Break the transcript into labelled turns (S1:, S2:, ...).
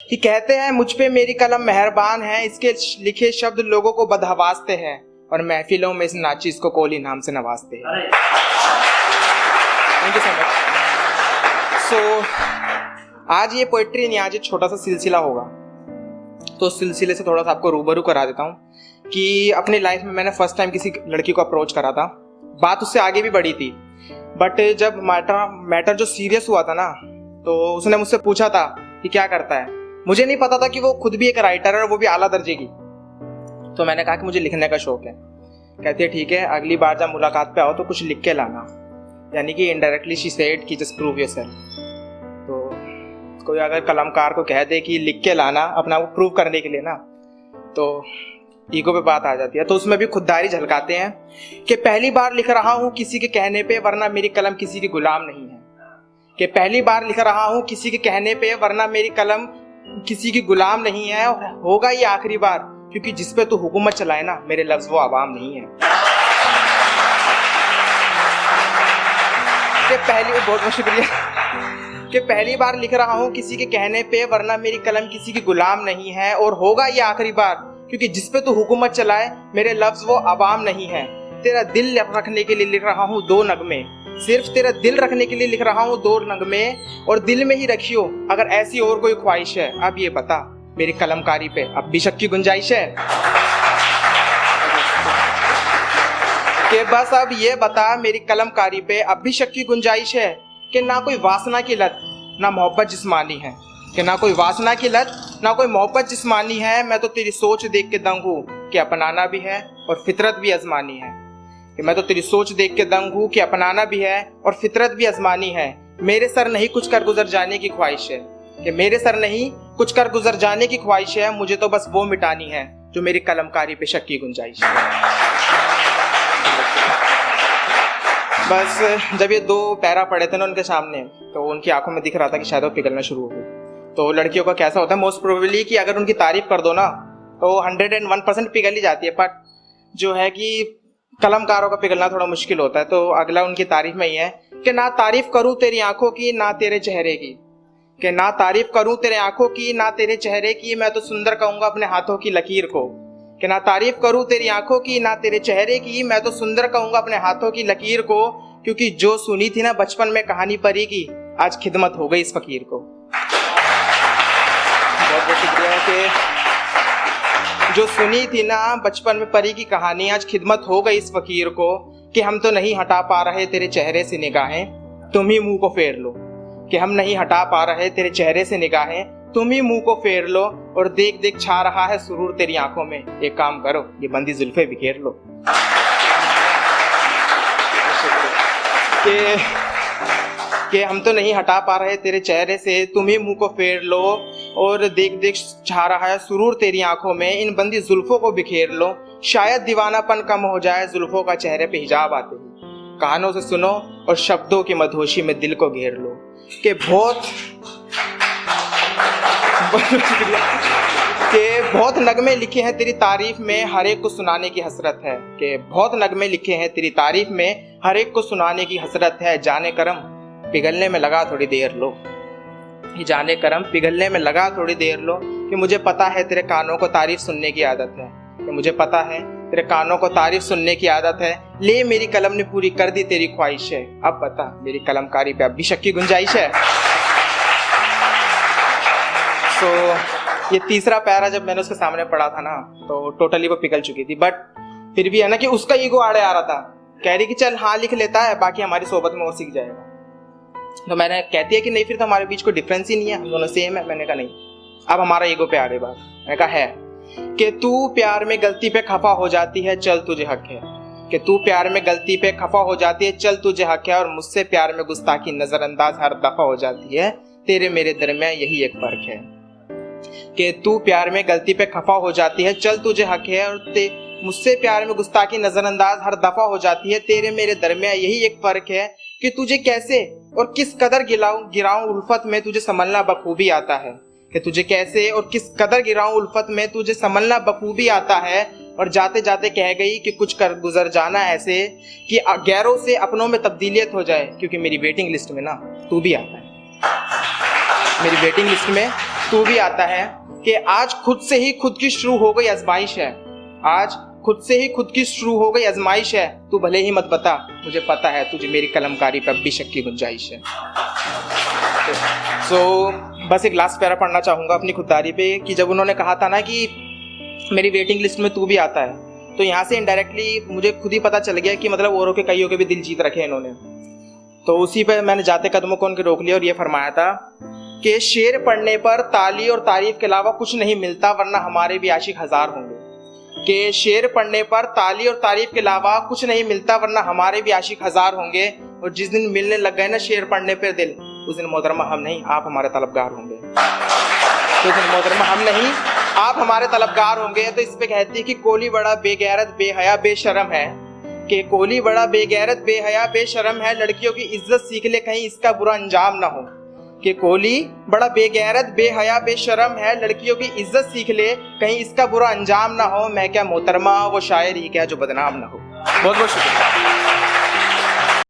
S1: कि कहते हैं मुझ पे मेरी कलम मेहरबान है, इसके लिखे शब्द लोगों को बदहवासते हैं और महफिलों में इस नाचीज को कोली नाम से नवाजते हैं। Thank you so much. So आज ये पोएट्री नहीं, आज एक छोटा सा सिलसिला होगा, तो उस सिलसिले से थोड़ा सा आपको रूबरू करा देता हूँ कि अपनी लाइफ में मैंने फर्स्ट टाइम किसी लड़की को अप्रोच करा था। बात उससे आगे भी बढ़ी थी, बट जब मैटर जो सीरियस हुआ था ना, तो उसने मुझसे पूछा था कि क्या करता है। मुझे नहीं पता था कि वो खुद भी एक राइटर है और वो भी आला दर्जे की। तो मैंने कहा कि मुझे लिखने का शौक है। कहती है ठीक है, अगली बार जब मुलाकात पे आओ तो कुछ लिख के लाना। यानी कि इनडायरेक्टली शी सेड कि जस्ट प्रूव योरसेल्फ। तो कोई अगर कलमकार को कह दे कि लिख के लाना अपना वो प्रूव करने के लिए ना, तो ईगो पे बात आ जाती है। तो उसमें भी खुददारी झलकाते हैं कि पहली बार लिख रहा हूँ किसी के कहने पे, वरना मेरी कलम किसी की गुलाम नहीं है। कि पहली बार लिख रहा हूँ किसी के कहने पे, वरना मेरी कलम किसी की गुलाम नहीं है। और होगा ये आखिरी बार, क्योंकि जिस पे तू हुकूमत चलाए ना, मेरे लफ्ज वो आवाम नहीं है। कि बहुत बहुत शुक्रिया। कि पहली बार लिख रहा हूँ किसी के कहने पे, वरना मेरी कलम किसी की गुलाम नहीं है। और होगा ये आखिरी बार, क्योंकि जिस पे तू हुकूमत चलाए, मेरे लफ्ज वो आवाम नहीं है। तेरा दिल रखने के लिए लिख रहा हूँ 2 नगमे, सिर्फ तेरा दिल रखने के लिए लिख रहा हूँ 2 नगमे। और दिल में ही रखियो अगर ऐसी और कोई ख्वाहिश है। अब ये बता मेरी कलमकारी पे अब भी शक की गुंजाइश है। कि बस अब ये बता मेरी कलमकारी पे अब भी शक की गुंजाइश है। कि ना कोई वासना की लत, ना मोहब्बत जिस्मानी है। कि ना कोई वासना की लत, ना कोई मोहब्बत जिस्मानी है। मैं तो तेरी सोच देख के दंग हूँ कि अपनाना भी है और फितरत भी आजमानी है। कि मैं तो तेरी सोच देख के दंग हूँ कि अपनाना भी है और फितरत भी आजमानी है। मेरे सर नहीं कुछ कर गुजर जाने की ख्वाहिश है। कि मेरे सर नहीं कुछ कर गुजर जाने की ख्वाहिश है। मुझे तो बस वो मिटानी है जो मेरी कलमकारी पे शक की गुंजाइश है। बस जब ये 2 पैरा पड़े थे ना उनके सामने, तो उनकी आंखों में दिख रहा था कि शायद वो पिघलना शुरू हो गई। तो लड़कियों का कैसा होता है, मोस्ट प्रोबेबली कि अगर उनकी तारीफ कर दो ना तो 101% पिघल ही जाती है। बट जो है कि कलमकारों का पिघलना थोड़ा मुश्किल होता है। तो अगला उनकी तारीफ में ही है कि ना तारीफ करूं तेरी आंखों की, ना तेरे चेहरे की। कि ना तारीफ करूं तेरे आंखों की, ना तेरे चेहरे की, मैं तो सुंदर कहूंगा अपने हाथों की लकीर को। कि ना तारीफ करूं तेरी आंखों की, ना तेरे चेहरे की, मैं तो सुंदर कहूंगा अपने हाथों की लकीर को। क्योंकि जो सुनी थी ना बचपन में कहानी परी की, आज खिदमत हो गई इस फकीर को। बहुत बहुत शुक्रिया। कि जो सुनी थी ना बचपन में परी की कहानी, आज खिदमत हो गई इस फकीर को। कि हम तो नहीं हटा पा रहे तेरे चेहरे से निगाहें, तुम ही मुंह को फेर लो। कि हम नहीं हटा पा रहे तेरे चेहरे से निगाहें, तुम ही मुंह को फेर लो। और देख देख छा रहा है सुरूर तेरी आंखों में, एक काम करो ये बंदी जुल्फे बिखेर लो। कि हम तो नहीं हटा पा रहे तेरे चेहरे से, तुम ही मुंह को फेर लो। और देख देख छा रहा है सुरूर तेरी आंखों में, इन बंदी जुल्फों को बिखेर लो। शायद दीवानापन कम हो जाए जुल्फों का चेहरे पे हिजाब आते ही। कानों से सुनो और शब्दों की मधोशी में दिल को घेर लो। कि बहुत नगमे लिखे हैं तेरी तारीफ में, हर एक को सुनाने की हसरत है। कि बहुत नगमे लिखे हैं तेरी तारीफ में, हर एक को सुनाने की हसरत है। जाने करम पिघलने में लगा थोड़ी देर लो। कि जाने करम पिघलने में लगा थोड़ी देर लो। कि मुझे पता है तेरे कानों को तारीफ सुनने की आदत है। कि मुझे पता है तेरे कानों को तारीफ सुनने की आदत है। ले मेरी कलम ने पूरी कर दी तेरी ख्वाहिश है। अब बता मेरी कलमकारी पे अब भी शक की गुंजाइश है। तो ये तीसरा पैरा जब मैंने उसके सामने पढ़ा था ना, तो टोटली वो पिघल चुकी थी। बट फिर भी है ना कि उसका ईगो आड़े आ रहा था। कह रही कि चल हाँ लिख लेता है, बाकी हमारी सोबत में वो सीख जाएगा। तो मैंने कहती है कि नहीं फिर तो हमारे बीच कोई डिफरेंस ही नहीं है, हम दोनों सेम है। मैंने कहा नहीं, अब हमारा ईगो पे आ रही बात। मैंने कहा है कि तू प्यार में गलती पे खफा हो जाती है, चल तुझे हक है। कि तू प्यार में गलती पे खफा हो जाती है, चल तुझे हक है। और मुझसे प्यार में गुस्ताखी नजरअंदाज हर दफा हो जाती है, तेरे मेरे दरमियान यही एक फर्क है। कि तू प्यार में गलती पे खफा हो जाती है, चल तुझे हक है। और मुझसे प्यार में गुस्ताखी नजरअंदाज हर दफा हो जाती है, तेरे मेरे दरमियान यही एक फर्क है। कि तुझे कैसे और किस कदर गिराऊं उल्फत में तुझे संभलना बखूबी आता है। कि तुझे कैसे और किस कदर गिराऊं उल्फत में तुझे संभलना बखूबी आता है। और जाते जाते कह गई कि कुछ कर गुजर जाना ऐसे कि गैरों से अपनों में तब्दीलियत हो जाए। क्योंकि मेरी वेटिंग लिस्ट में ना तू भी आता है, मेरी वेटिंग लिस्ट में तू भी आता है कि आज खुद से ही खुद की शुरू हो गई आजमाइश है, आज खुद से ही खुद की शुरू हो गई आजमाइश है, तू भले ही मत बता, मुझे पता है तुझे मेरी कलमकारी पर अब भी शक की गुंजाइश है। बस एक लास्ट पैरा पढ़ना चाहूँगा अपनी खुददारी पे कि जब उन्होंने कहा था ना कि मेरी वेटिंग लिस्ट में तू भी आता है, तो यहाँ से इनडायरेक्टली मुझे खुद ही पता चल गया कि मतलब औरों के कईयों के भी दिल जीत रखे इन्होंने। तो उसी पे मैंने जाते कदमों को उनके रोक लिया और ये फरमाया था कि शेर पढ़ने पर ताली और तारीफ के अलावा कुछ नहीं मिलता, वरना हमारे भी आशिक हजार होंगे। कि शेर पढ़ने पर ताली और तारीफ के अलावा कुछ नहीं मिलता, वरना हमारे भी आशिक हजार होंगे। और जिस दिन मिलने लग गए ना शेर पढ़ने पर दिल, उस दिन मोहतरमा हम नहीं आप हमारे तलबगार होंगे। तो उस दिन मोहतरमा हम नहीं आप हमारे तलबगार होंगे। तो इस पे कहती है कि कोहली बड़ा बेगैरत बेहया बेशरम है, कि कोहली बड़ा बेगैरत बेहया बेशरम है, लड़कियों की इज्जत सीख ले कहीं इसका बुरा अंजाम ना हो। कि कोहली बड़ा बेगैरत बेहया बेशरम है, लड़कियों की इज्जत सीख ले कहीं इसका बुरा अंजाम ना हो। मैं क्या मोहतरमा वो शायर ही क्या जो बदनाम ना हो। बहुत बहुत शुक्रिया।